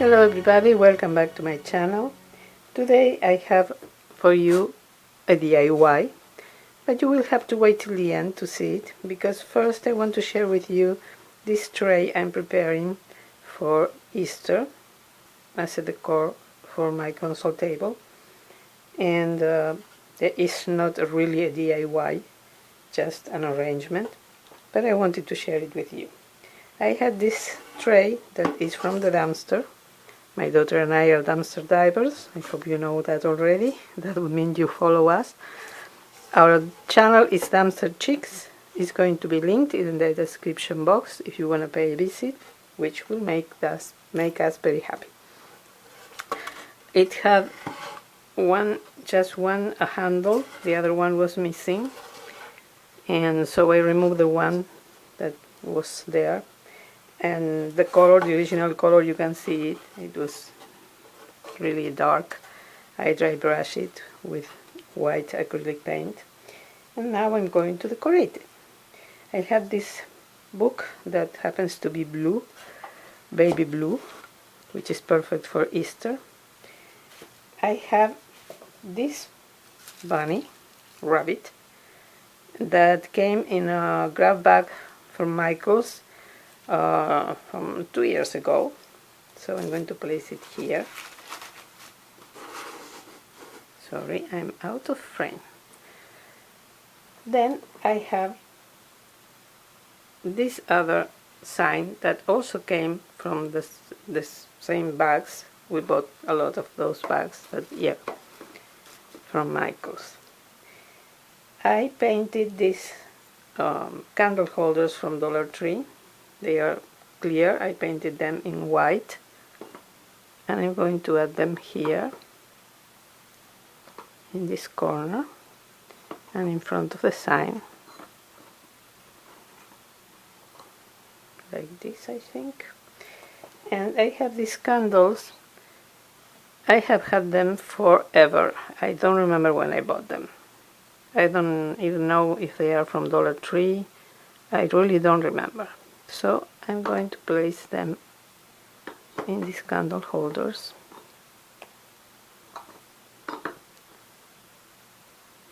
Hello everybody, welcome back to my channel. Today I have for you a DIY, but you will have to wait till the end to see it, because first I want to share with you this tray I'm preparing for Easter as a decor for my console table. And it is not really a DIY, just an arrangement, but I wanted to share it with you. I had this tray that is from the dumpster. My daughter and I are dumpster divers. I hope you know that already. That would mean you follow us. Our channel is Dumpster Chicks. It's going to be linked in the description box if you want to pay a visit, which will make us very happy. It had just one handle, the other one was missing, and so I removed the one that was there. And the color, the original color, you can see it. It was really dark. I dry brush it with white acrylic paint. And now I'm going to decorate it. I have this book that happens to be blue, baby blue, which is perfect for Easter. I have this bunny, rabbit, that came in a grab bag from Michael's from 2 years ago, so I'm going to place it here. Sorry, I'm out of frame. Then I have this other sign that also came from the same bags. We bought a lot of those bags, but yeah, from Michael's. I painted these candle holders from Dollar Tree. They are clear. I painted them in white, and I'm going to add them here in this corner and in front of the sign, like this, I think. And I have these candles. I have had them forever. I don't remember when I bought them. I don't even know if they are from Dollar Tree. I really don't remember. So I'm going to place them in these candle holders.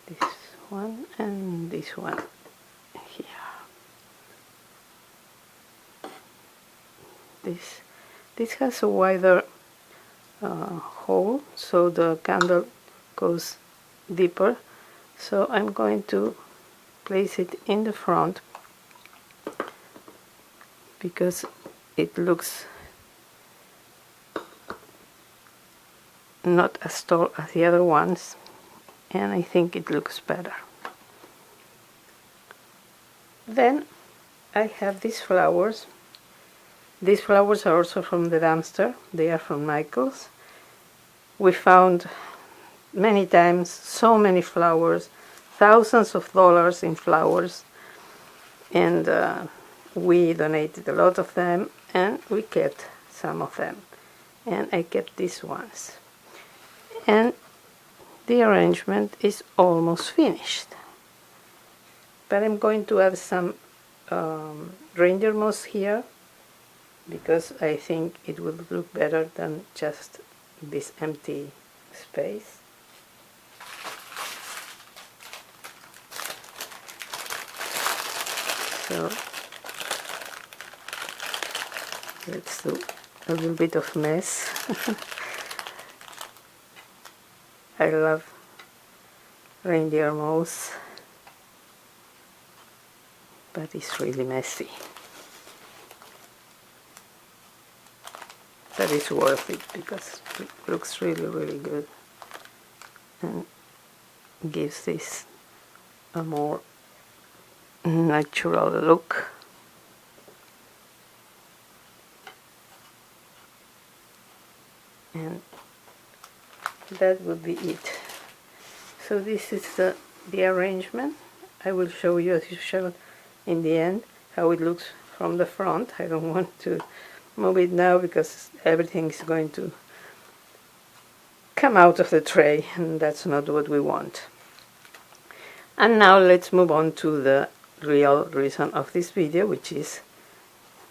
This one and this one here. This has a wider hole, so the candle goes deeper. So I'm going to place it in the front, because it looks not as tall as the other ones, and I think it looks better. Then I have these flowers. These flowers are also from the dumpster. They are from Michael's. We found many times so many flowers, thousands of dollars in flowers, and we donated a lot of them, and we kept some of them, and I kept these ones. And the arrangement is almost finished, but I'm going to add some reindeer moss here, because I think it will look better than just this empty space. So let's do a little bit of mess. I love reindeer moss, but it's really messy. But it's worth it, because it looks really, really good and gives this a more natural look. And that would be it. So this is the arrangement. I will show you, as usual, in the end how it looks from the front. I don't want to move it now, because everything is going to come out of the tray, and that's not what we want. And now let's move on to the real reason of this video, which is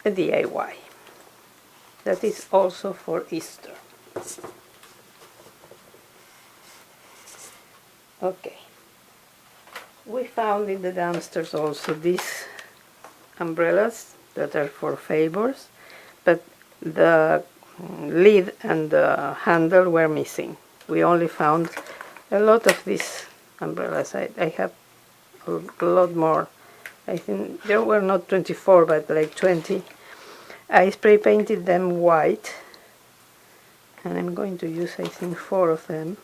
a DIY. that is also for Easter. Okay, we found in the downstairs also these umbrellas that are for favors, but the lid and the handle were missing. We only found a lot of these umbrellas. I have a lot more. I think there were not 24 but like 20. I spray painted them white, and I'm going to use, I think, 4 of them.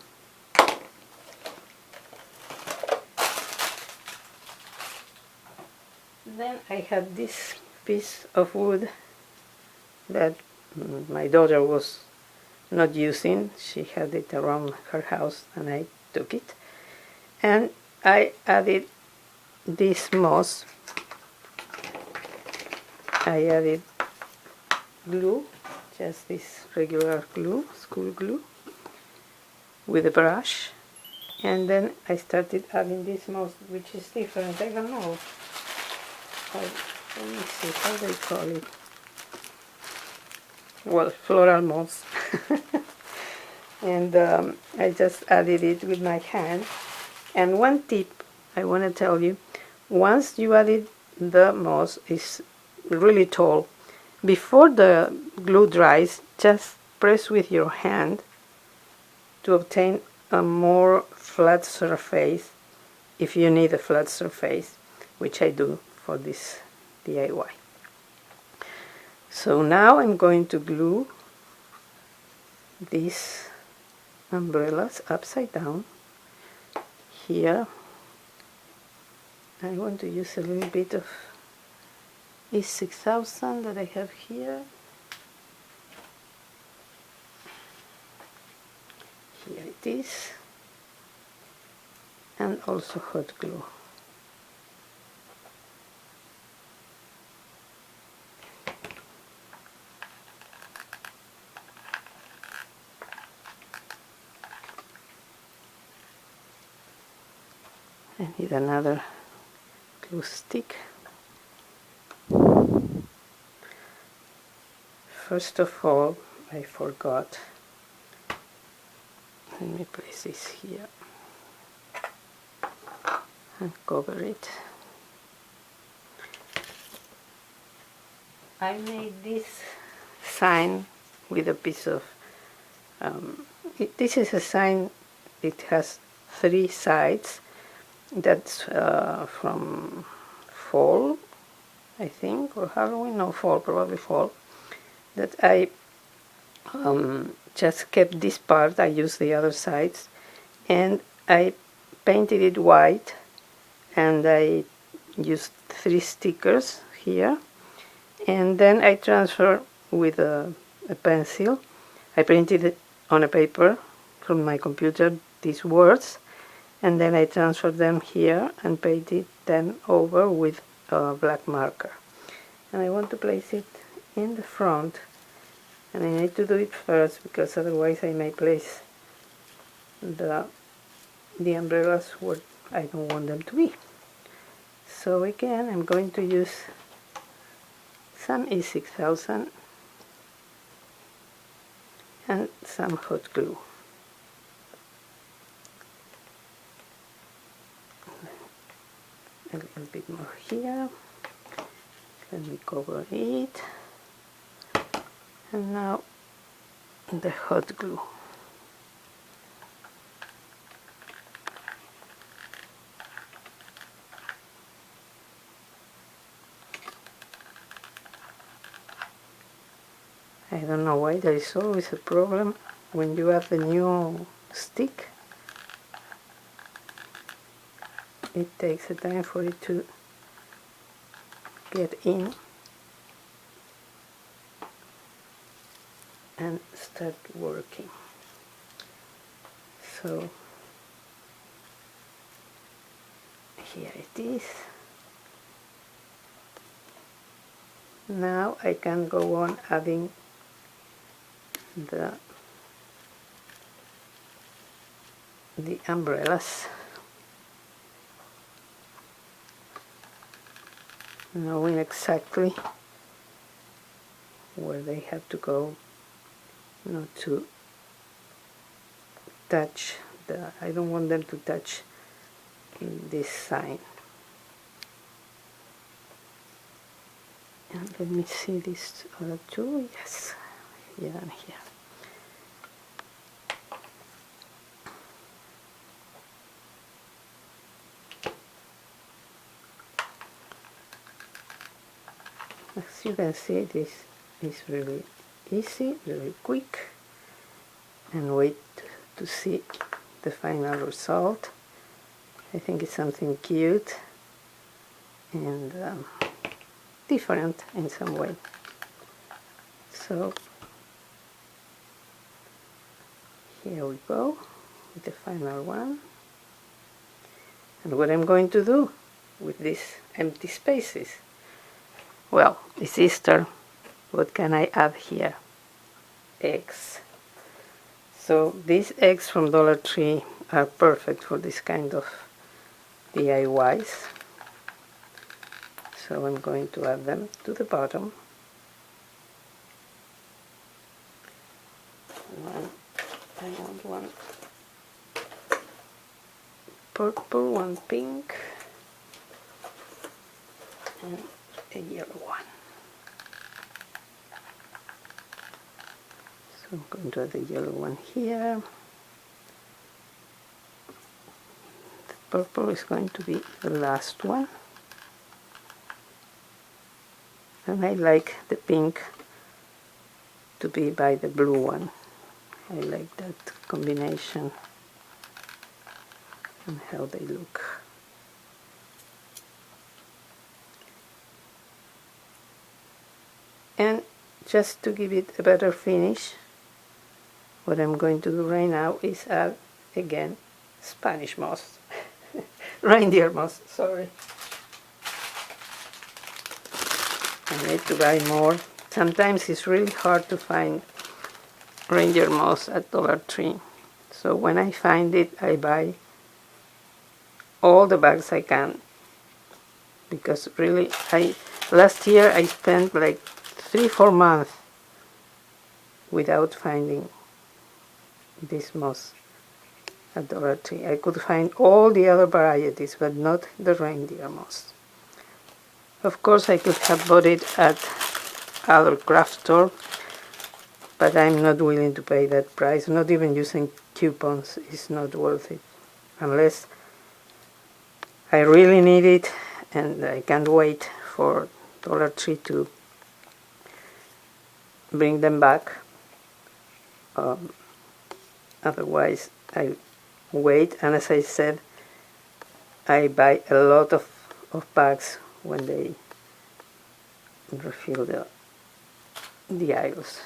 Then I had this piece of wood that my daughter was not using. She had it around her house and I took it. And I added this moss. I added glue, just this regular glue, school glue, with a brush. And then I started adding this moss, which is different. I don't know. Let me see how they call it. Well, floral moss. And I just added it with my hand. And one tip I want to tell you, once you added the moss, is really tall, before the glue dries, just press with your hand to obtain a more flat surface, if you need a flat surface, which I do for this DIY. So now I'm going to glue these umbrellas upside down here. I want to use a little bit of E6000 that I have here. Here it is. And also hot glue. I need another glue stick. First of all, I forgot. Let me place this here and cover it. I made this sign with a piece of this is a sign. It has 3 sides. That's from fall, I think, or Halloween. No, fall, probably fall. That I just kept this part. I used the other sides, and I painted it white, and I used 3 stickers here, and then I transferred with a pencil. I printed it on a paper from my computer, these words, and then I transferred them here and painted them over with a black marker. And I want to place it in the front, and I need to do it first because otherwise I may place the umbrellas where I don't want them to be. So again, I'm going to use some E6000 and some hot glue. A little bit more here. Let me cover it. And now the hot glue. I don't know why there is always a problem when you have the new stick. It takes a time for it to get in and start working. So here it is. Now I can go on adding the umbrellas, knowing exactly where they have to go, not to touch I don't want them to touch this sign. And let me see this other two. Yes, here and here. As you can see, this is really easy, really quick, and wait to see the final result. I think it's something cute and different in some way. So here we go with the final one. And what I'm going to do with these empty spaces? Well, it's Easter. What can I add here? Eggs. So these eggs from Dollar Tree are perfect for this kind of DIYs. So I'm going to add them to the bottom. I want one purple, one pink, and a yellow one. So I'm going to add the yellow one here. The purple is going to be the last one. And I like the pink to be by the blue one. I like that combination and how they look. And just to give it a better finish, what I'm going to do right now is add again Spanish moss. Reindeer moss, sorry. I need to buy more. Sometimes it's really hard to find reindeer moss at Dollar Tree. So when I find it, I buy all the bags I can. Because really, last year I spent like 3-4 months without finding this moss at Dollar Tree. I could find all the other varieties, but not the reindeer moss. Of course, I could have bought it at other craft store, but I'm not willing to pay that price. Not even using coupons is not worth it, unless I really need it and I can't wait for Dollar Tree to bring them back. Otherwise, I wait, and as I said, I buy a lot of bags when they refill the aisles.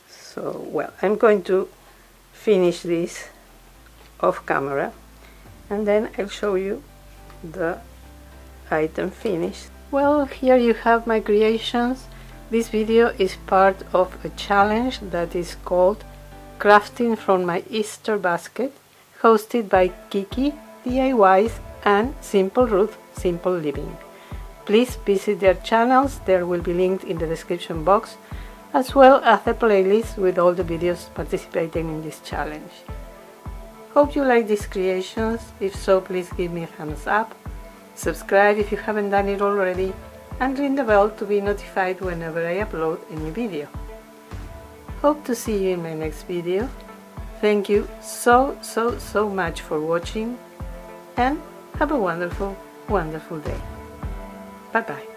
So, well, I'm going to finish this off camera, and then I'll show you the item finished. Well, here you have my creations. This video is part of a challenge that is called Crafting from My Easter Basket, hosted by Kiki, DIYs, and Simple Ruth, Simple Living. Please visit their channels, they will be linked in the description box, as well as the playlist with all the videos participating in this challenge. Hope you like these creations. If so, please give me a thumbs up, subscribe if you haven't done it already, and ring the bell to be notified whenever I upload a new video. Hope to see you in my next video. Thank you so much for watching, and have a wonderful day. Bye bye.